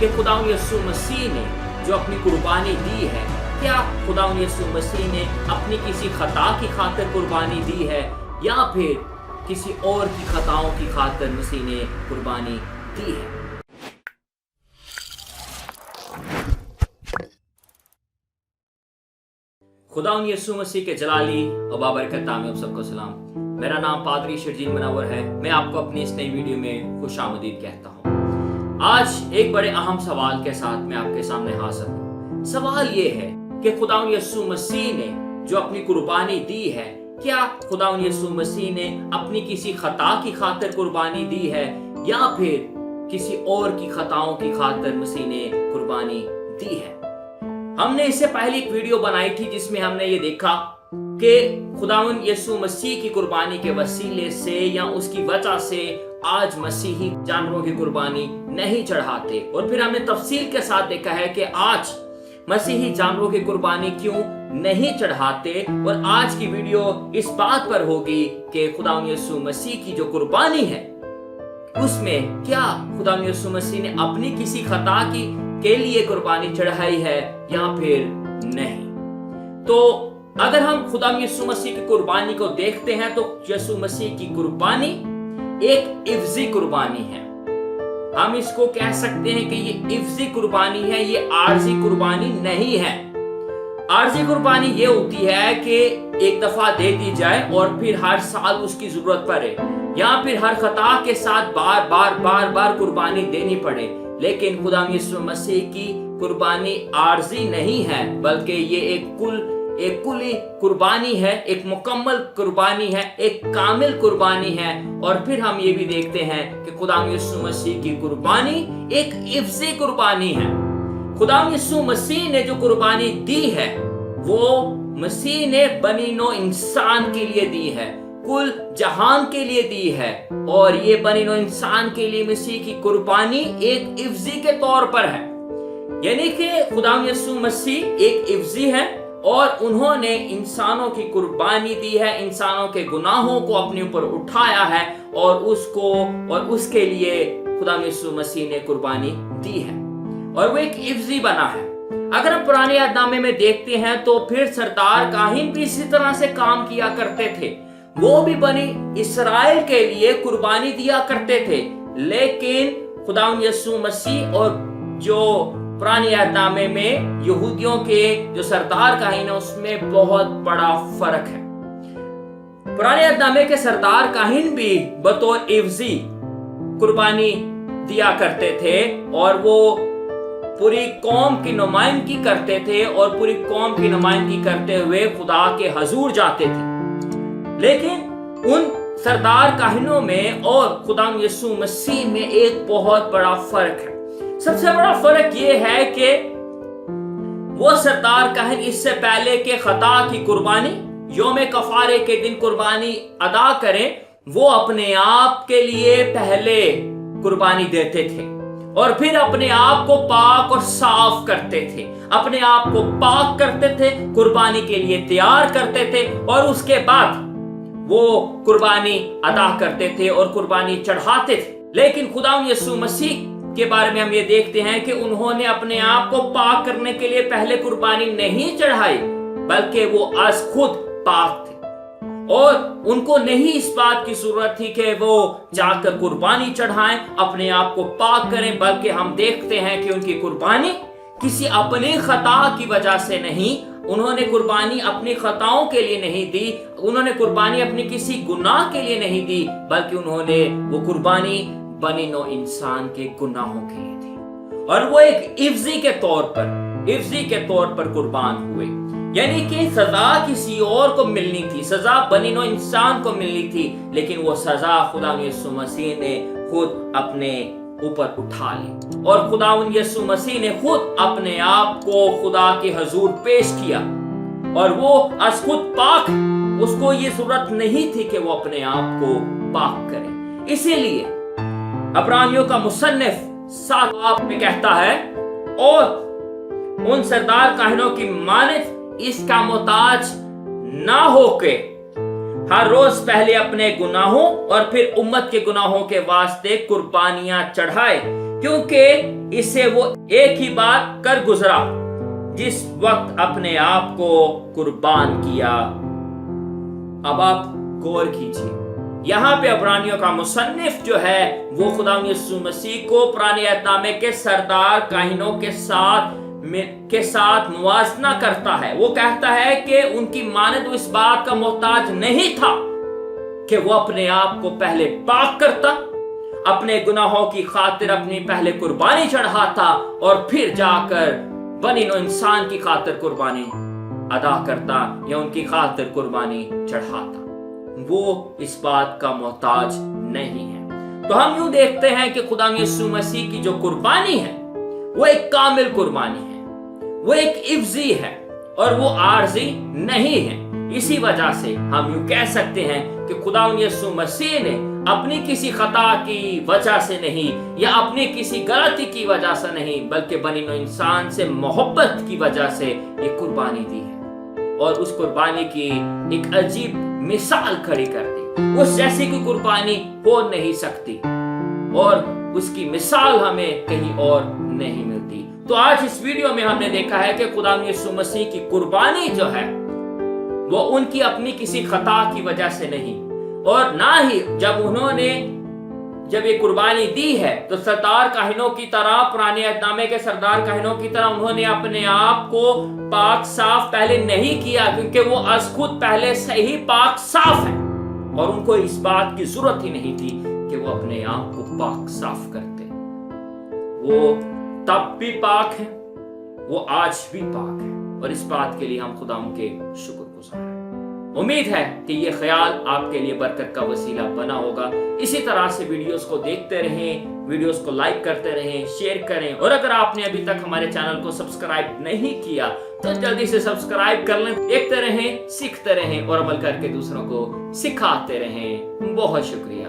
कि खुदावंद यीशु मसीह ने जो अपनी कुर्बानी दी है, क्या खुदावंद यीशु मसीह ने अपनी किसी खता की खातिर कुर्बानी दी है या फिर किसी और की खताओं की खातिर मसीह ने कुर्बानी दी है। खुदावंद यीशु मसीह के जलाली और बाबरकत नाम में आप सबको सलाम। मेरा नाम पादरी शर्जील मुनव्वर है। मैं आपको अपनी इस नई वीडियो में खुशामदीद कहता हूँ। आज एक बड़े अहम सवाल के साथ मैं आपके सामने हाजिर हूँ। सवाल ये है कि खुदावंद यीशु मसीह ने जो अपनी कुर्बानी दी है, क्या खुदावंद यीशु मसीह ने अपनी किसी खता की खातिर कुर्बानी दी है या फिर किसी और की खताओं की खातिर मसीह ने कुर्बानी दी है। हमने इससे पहले एक वीडियो बनाई थी जिसमें हमने ये देखा कि खुदावंद यीशु मसीह की कुर्बानी के वसीले से या उसकी वजह से आज मसीही जानवरों की कुर्बानी नहीं चढ़ाते, और फिर हमने तफसील के साथ देखा है कि आज मसीही जानवरों की कुर्बानी क्यों नहीं चढ़ाते। और आज की वीडियो इस बात पर होगी कि खुदावंद यीशु मसीह की जो कुर्बानी है उसमें क्या खुदावंद यीशु मसीह ने अपनी किसी खता की के लिए कुर्बानी चढ़ाई है या फिर नहीं। तो अगर हम खुदावंद यीशु मसीह की कुर्बानी को देखते हैं तो यीशु मसीह की कुर्बानी एक इफ्जी कुर्बानी है। हम इसको कह सकते हैं कि ये इफ्जी कुर्बानी है, ये आर्जी कुर्बानी नहीं है। आर्जी कुर्बानी ये होती है कि एक दफा दे दी जाए और फिर हर साल उसकी जरूरत पड़े या फिर हर खता के साथ बार बार कुर्बानी देनी पड़े। लेकिन खुदावंद यीशु मसीह की कुर्बानी आर्जी नहीं है, बल्कि ये एक कुली कुर्बानी है, एक मुकम्मल कुर्बानी है, एक कामिल कुर्बानी है। और फिर हम ये भी देखते हैं कि खुदावंद यीशु मसीह की कुर्बानी एक इफ्जी कुर्बानी है। खुदावंद यीशु मसीह ने जो कुर्बानी दी है वो मसीह ने बनी नौ इंसान के लिए दी है, कुल जहान के लिए दी है। और ये बनी नौ इंसान के लिए मसीह की कुर्बानी एक इफ्जी के तौर पर है, यानी कि खुदावंद यीशु मसीह एक इफ्जी है और उन्होंने इंसानों की कुर्बानी दी है, इंसानों के गुनाहों को अपने ऊपर उठाया है और उसके लिए खुदावंद यीशु मसीह ने कुर्बानी दी है और वो एक इफ्जी बना है। अगर हम पुराने अहदनामे में देखते हैं तो फिर सरदार काहिन भी इसी तरह से काम किया करते थे, वो भी बनी इस्राएल के लिए कुर्बानी दिया करते थे। लेकिन खुदावंद यीशु मसीह और जो पुराने अहदनामे में यहूदियों के जो सरदार काहिन है उसमें बहुत बड़ा फर्क है। पुराने अहदनामे के सरदार काहिन भी बतौर इफ्जी कुर्बानी दिया करते थे और वो पूरी कौम की नुमाइंदगी करते थे और पूरी कौम की नुमाइंदगी करते हुए खुदा के हजूर जाते थे। लेकिन उन सरदार काहिनों में और खुदावंद यीशु मसीह में एक बहुत बड़ा फर्क है। सबसे बड़ा फर्क ये है कि वो सरदार काहिन इससे पहले के खता की कुर्बानी योम कफारे के दिन कुर्बानी अदा करें, वो अपने आप के लिए पहले कुर्बानी देते थे और फिर अपने आप को पाक और साफ करते थे, अपने आप को पाक करते थे, कुर्बानी के लिए तैयार करते थे और उसके बाद वो कुर्बानी अदा करते थे और कुर्बानी चढ़ाते थे। लेकिन खुदावंद यीशु मसीह के बारे में हम ये देखते हैं कि उन्होंने अपने आप को पाक करने के लिए पहले कुर्बानी नहीं चढ़ाई, बल्कि वो आज खुद पाक थे और उनको नहीं इस बात की जरूरत थी कि वो जाकर कुर्बानी चढ़ाएं, अपने आप को पाक करें, बल्कि हम देखते हैं कि उनकी कुर्बानी किसी अपनी खता की वजह से नहीं, उन्होंने कुर्बानी अपनी खताओं के लिए नहीं दी, उन्होंने कुर्बानी अपनी किसी गुनाह के लिए नहीं दी, बल्कि उन्होंने वो कुर्बानी बनी नौ इंसान के गुनाहों के लिए थी। और वो एक इफ्जी के तौर पर कुर्बान हुए, यानी कि सजा किसी और को मिलनी थी, सजा बनी नौ इंसान को मिलनी थी, लेकिन वो सजा खुदावंद यीशु मसीह ने खुद अपने ऊपर उठा ली और खुदावंद यीशु मसीह ने खुद अपने आप को खुदा के हजूर पेश किया और वो आज खुद पाक, उसको ये जरूरत नहीं थी कि वो अपने आप को पाक करे। इसीलिए अब्रानियों का मुसन्निफ 7 बाब में कहता है, और उन सरदार काहिनों की मानित इसका मोहताज ना होके हर रोज पहले अपने गुनाहों और फिर उम्मत के गुनाहों के वास्ते कुर्बानियां चढ़ाए, क्योंकि इससे वो एक ही बात कर गुजरा जिस वक्त अपने आप को कुर्बान किया। अब आप गौर कीजिए, यहाँ पे इब्रानियों का मुसन्निफ जो है वो खुदा यीशु मसीह को पुराने अहदनामे के सरदार काहिनों के साथ मुवाजना करता है। वो कहता है कि उनकी मानद इस बात का मोहताज नहीं था कि वो अपने आप को पहले पाक करता, अपने गुनाहों की खातिर अपनी पहले कुर्बानी चढ़ाता और फिर जाकर बनी नो इंसान की खातिर कुर्बानी अदा करता या उनकी खातिर कुर्बानी चढ़ाता। वो इस बात का मोहताज नहीं है। तो हम यूं देखते हैं कि खुदा यीशु मसीह की जो कुर्बानी है वो एक कामिल कुर्बानी है, वो एक इफ्जी है और वो आर्जी नहीं है। इसी वजह से हम यूं कह सकते हैं कि खुदा यीशु मसीह ने अपनी किसी खता की वजह से नहीं या अपनी किसी गलती की वजह से नहीं, बल्कि बनी नो इंसान से मोहब्बत की वजह से ये कुर्बानी दी है और उस कुर्बानी की एक अजीब मिसाल खड़ी कर दी। उस जैसी कोई कुर्बानी हो नहीं सकती और उसकी मिसाल हमें कहीं और नहीं मिलती। तो आज इस वीडियो में हमने देखा है कि खुदा यीशु मसीह की कुर्बानी जो है वो उनकी अपनी किसी खता की वजह से नहीं, और ना ही जब ये कुर्बानी दी है तो सरदार काहिनों की तरह, पुराने अहदनामे के सरदार काहिनों की तरह उन्होंने अपने आप को पाक साफ पहले नहीं किया, क्योंकि वो अज खुद पहले से ही पाक साफ है और उनको इस बात की जरूरत ही नहीं थी कि वो अपने आप को पाक साफ करते। वो तब भी पाक है, वो आज भी पाक है और इस बात के लिए हम खुदा के शुक्रगुजार हैं। उम्मीद है कि ये ख्याल आपके लिए बरकत का वसीला बना होगा। इसी तरह से वीडियोस को देखते रहें, वीडियोस को लाइक करते रहें, शेयर करें, और अगर आपने अभी तक हमारे चैनल को सब्सक्राइब नहीं किया तो जल्दी से सब्सक्राइब कर लें। देखते रहें, सीखते रहें और अमल करके दूसरों को सिखाते रहें। बहुत शुक्रिया।